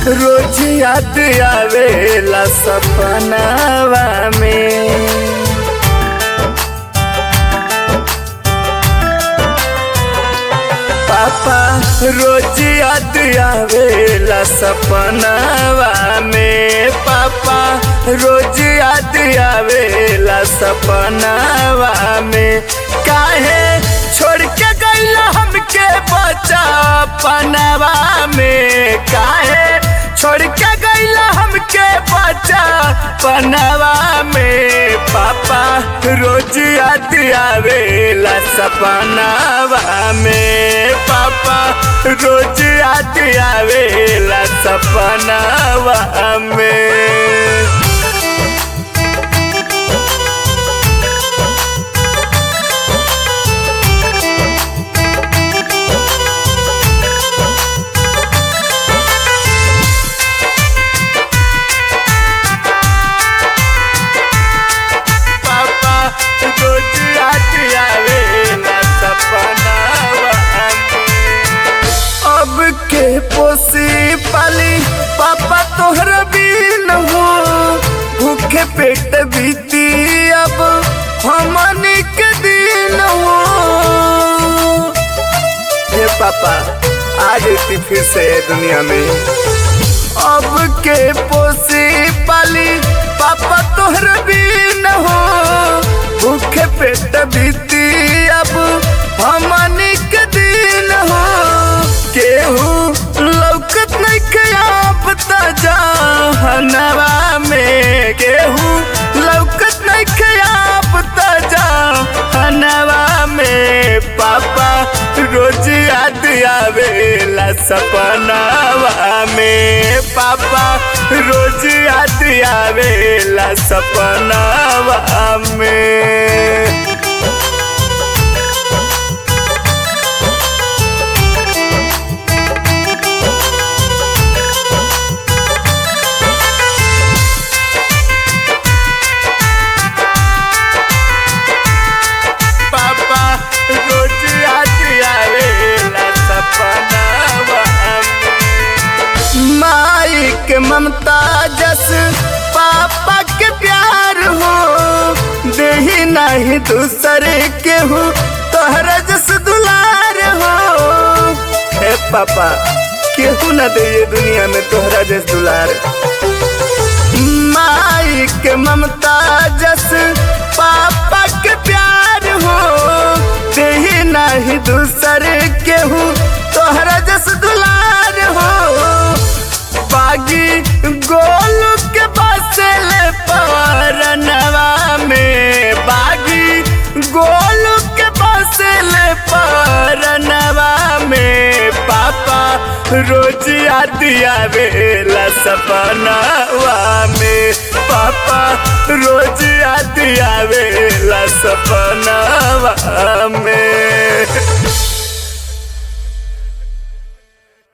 रोज याद आवेला सपनावा में। पापा रोज याद आवेला सपनावा में। पापा रोज याद आवेला सपनावा में। काहे छोड़ के गइला हमके बचपनवा में। काहे छोड़ के गइला हमके बचपनवा में। पापा रोज याद आवेला सपनावा में। पापा रोज याद आवेला सपनावा में। अब के पोसी पाली पापा तोहर बिन हो। भूखे पेट बीती अब हमनी के दिन हो। ये पापा आज फिर से दुनिया में। अब के पोसी पाली पापा तोहर बिन हो। भूखे पेट बीती अब हमनी के दिन हो। केहू लौकत नहीं खयाब जहनवा में। केहू लौकत नहीं खयाब जहनवा में। पापा रोज याद आवेला सपनावा में। पापा रोज याद आवेला सपनावा में। माई के ममता जस पापा के प्यार हो। देही नहीं दूसरे के हो तोहरा जस दुलार हो। हे पापा केहू न दे ये दुनिया में तोहरा जस दुलार। माई के ममता जस पापा के प्यार हो। देही नहीं दूसरे के हो तोहरा जस दुलार हो। बागी गोलू के बसले परनवा में। बागी गोलू के बसले परनवा में। पापा रोज याद आवेला सपनावा में। पापा रोज याद आवेला सपनावा में।